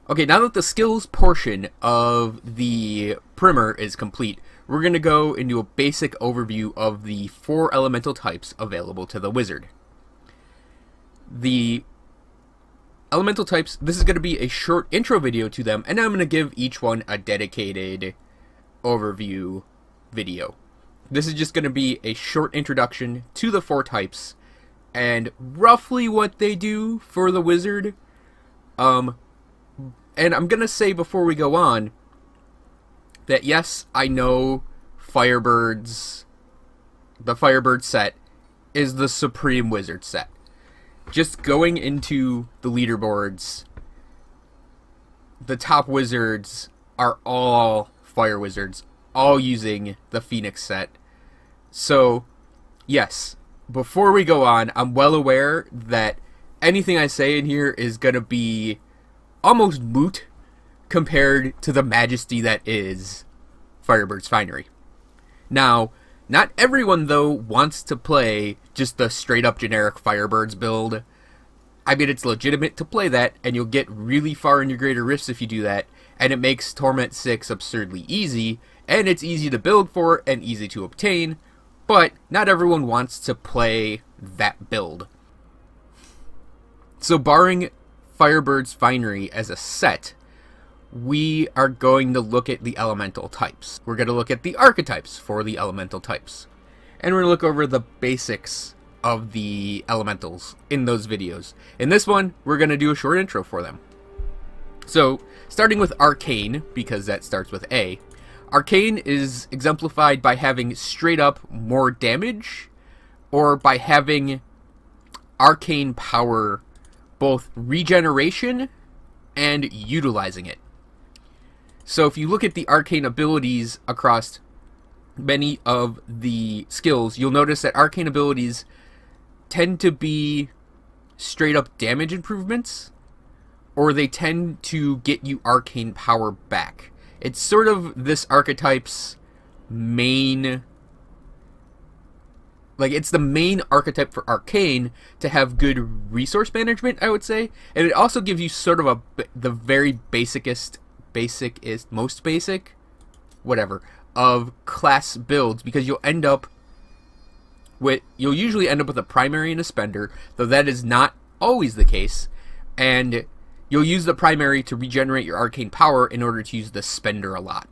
Okay, now that the skills portion of the primer is complete, we're going to go into a basic overview of the 4 elemental types available to the wizard. The elemental types, this is going to be a short intro video to them, and I'm going to give each one a dedicated overview video. This is just going to be a short introduction to the 4 types and roughly what they do for the wizard. And I'm going to say before we go on that yes, I know the Firebird set is the supreme wizard set. Just going into the leaderboards, the top wizards are all fire wizards, all using the Phoenix set. So, yes, before we go on, I'm well aware that anything I say in here is going to be almost moot compared to the majesty that is Firebird's Finery. Now, not everyone, though, wants to play just the straight-up generic Firebirds build. I mean, it's legitimate to play that, and you'll get really far in your Greater Rifts if you do that, and it makes Torment 6 absurdly easy, and it's easy to build for and easy to obtain, but not everyone wants to play that build. So barring Firebird's Finery as a set, we are going to look at the elemental types. We're going to look at the archetypes for the elemental types. And we're going to look over the basics of the elementals in those videos. In this one, we're going to do a short intro for them. So, starting with Arcane, because that starts with A. Arcane is exemplified by having straight up more damage, or by having arcane power, both regeneration and utilizing it. So if you look at the arcane abilities across many of the skills, you'll notice that arcane abilities tend to be straight up damage improvements, or they tend to get you arcane power back. It's sort of this archetype's main... it's the main archetype for Arcane to have good resource management, I would say. And it also gives you sort of the very most basic, whatever, of class builds, because you'll usually end up with a primary and a spender, though that is not always the case. And you'll use the primary to regenerate your arcane power in order to use the spender a lot.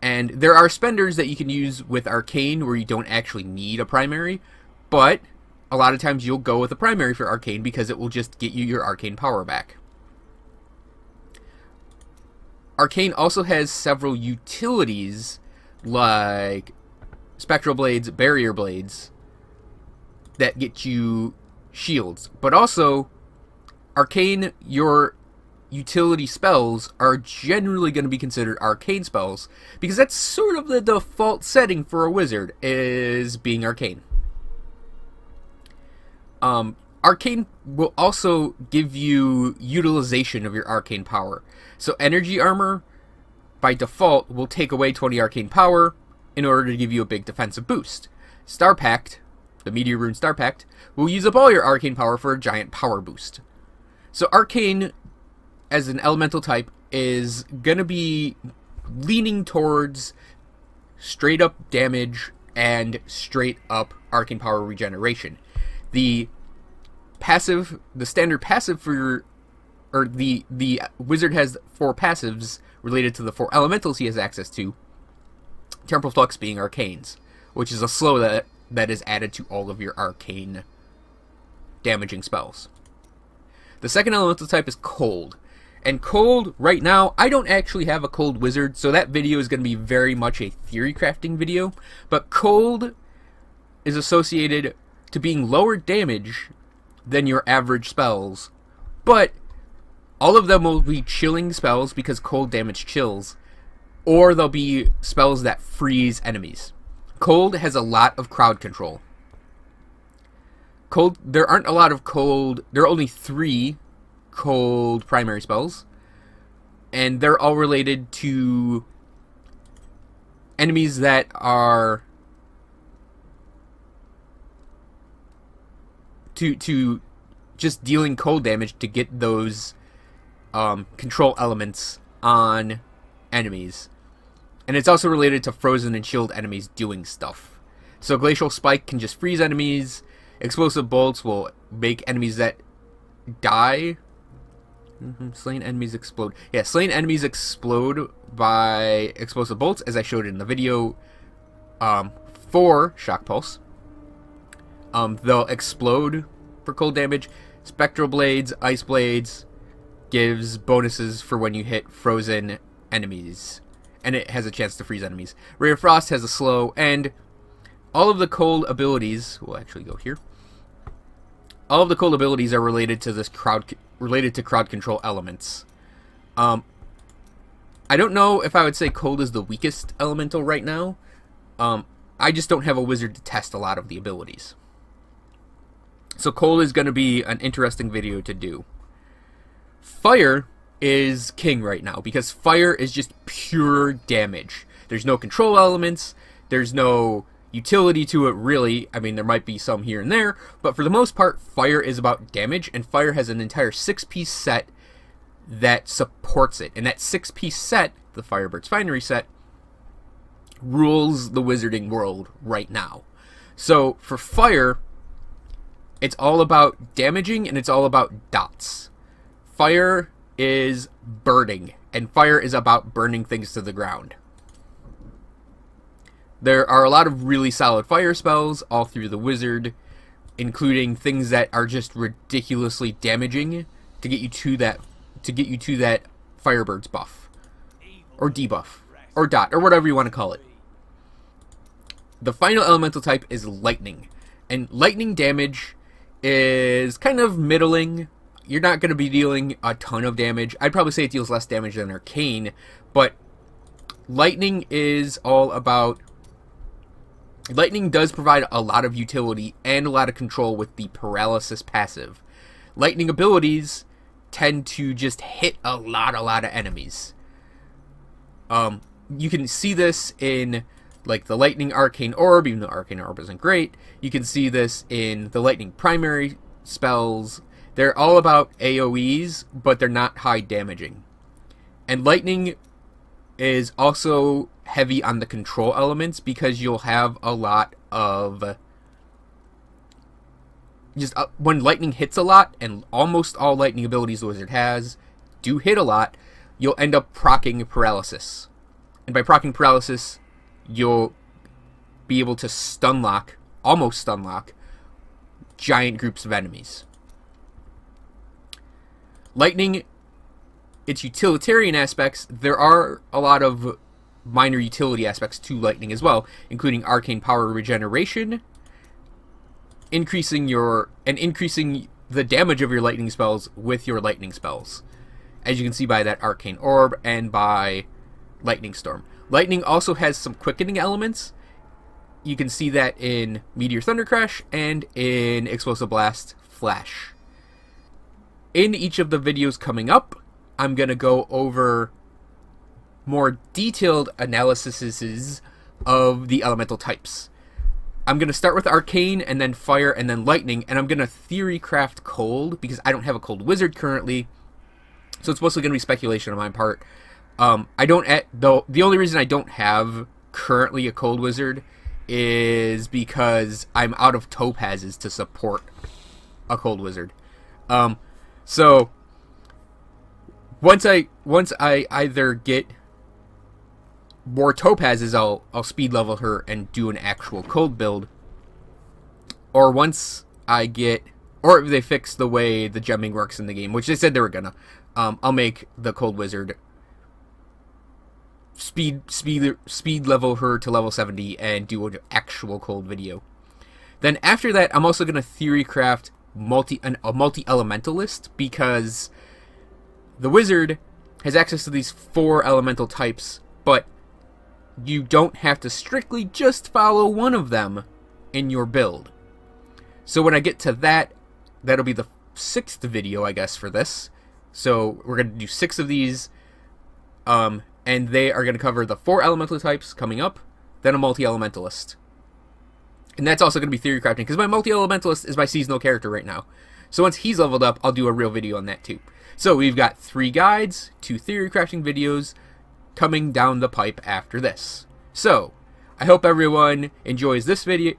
And there are spenders that you can use with Arcane where you don't actually need a primary, but a lot of times you'll go with a primary for Arcane because it will just get you your arcane power back. Arcane also has several utilities like Spectral Blades, Barrier Blades, that get you shields. But also, Arcane, your utility spells are generally going to be considered arcane spells, because that's sort of the default setting for a wizard, is being arcane. Arcane will also give you utilization of your arcane power. So energy armor, by default, will take away 20 arcane power in order to give you a big defensive boost. Star Pact, the Meteor Rune Star Pact, will use up all your arcane power for a giant power boost. So Arcane, as an elemental type, is going to be leaning towards straight up damage and straight up arcane power regeneration. The standard passive the wizard has 4 passives related to the 4 elementals he has access to, Temporal Flux being arcanes, which is a slow that is added to all of your arcane damaging spells. The second elemental type is Cold. And Cold, right now, I don't actually have a Cold wizard, so that video is going to be very much a theory crafting video. But Cold is associated to being lower damage than your average spells. But all of them will be chilling spells because cold damage chills. Or they'll be spells that freeze enemies. Cold has a lot of crowd control. There aren't a lot of cold. There are only 3 cold primary spells, and they're all related to enemies that are to just dealing cold damage to get those control elements on enemies. And it's also related to frozen and chilled enemies doing stuff. So Glacial Spike can just freeze enemies. Explosive Bolts will make enemies that die. Slain enemies explode. Yeah, slain enemies explode by Explosive Bolts, as I showed in the video for Shock Pulse. They'll explode for cold damage. Spectral Blades, Ice Blades gives bonuses for when you hit frozen enemies. And it has a chance to freeze enemies. Ray of Frost has a slow, and all of the cold abilities, we'll actually go here. All of the cold abilities are related to this crowd control elements. I don't know if I would say cold is the weakest elemental right now. I just don't have a wizard to test a lot of the abilities. So cold is going to be an interesting video to do. Fire is king right now because fire is just pure damage. There's no control elements. There's no utility to it, really. I mean, there might be some here and there, but for the most part, fire is about damage, and fire has an entire 6-piece set that supports it. And that 6-piece set, the Firebird's Finery set, rules the wizarding world right now. So for fire, it's all about damaging, and it's all about dots. Fire is burning, and fire is about burning things to the ground. There are a lot of really solid fire spells all through the wizard, including things that are just ridiculously damaging to get you to that Firebird's buff, or debuff, or dot, or whatever you want to call it. The final elemental type is lightning, and lightning damage is kind of middling. You're not going to be dealing a ton of damage. I'd probably say it deals less damage than Arcane, but lightning is all about... Lightning does provide a lot of utility and a lot of control with the paralysis passive. Lightning abilities tend to just hit a lot of enemies. You can see this in like the Lightning Arcane Orb, even though Arcane Orb isn't great. You can see this in the Lightning Primary spells. They're all about AoEs, but they're not high damaging. And lightning is also heavy on the control elements because you'll have a lot of... when lightning hits a lot, and almost all lightning abilities the wizard has do hit a lot, you'll end up proccing paralysis. And by proccing paralysis, you'll be able to almost stunlock, giant groups of enemies. Lightning, its utilitarian aspects, there are a lot of minor utility aspects to lightning as well, including arcane power regeneration, increasing the damage of your lightning spells with your lightning spells, as you can see by that arcane orb and by lightning storm. Lightning also has some quickening elements. You can see that in Meteor Thundercrash and in Explosive Blast Flash. In each of the videos coming up, I'm going to go over more detailed analyses of the elemental types. I'm going to start with Arcane, and then Fire, and then Lightning, and I'm going to theory craft Cold, because I don't have a Cold Wizard currently, so it's mostly going to be speculation on my part. The only reason I don't have currently a Cold Wizard is because I'm out of topazes to support a Cold Wizard. So once I either get more topazes, I'll speed level her and do an actual cold build. Or once I get, or if they fix the way the gemming works in the game, which they said they were gonna, I'll make the Cold Wizard speed level her to level 70 and do an actual cold video. Then after that, I'm also gonna theory craft a multi-elementalist, because the wizard has access to these 4 elemental types, but you don't have to strictly just follow one of them in your build. So when I get to that, that'll be the 6th video, I guess, for this. So we're going to do 6 of these, and they are going to cover the 4 elemental types coming up, then a multi-elementalist. And that's also going to be theory crafting, because my multi-elementalist is my seasonal character right now. So once he's leveled up, I'll do a real video on that too. So we've got 3 guides, 2 theory crafting videos coming down the pipe after this. So I hope everyone enjoyed this video,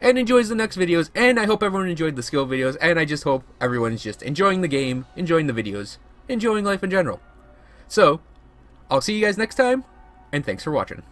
and enjoys the next videos, and I hope everyone enjoyed the skill videos, and I just hope everyone's just enjoying the game, enjoying the videos, enjoying life in general. So I'll see you guys next time, and thanks for watching.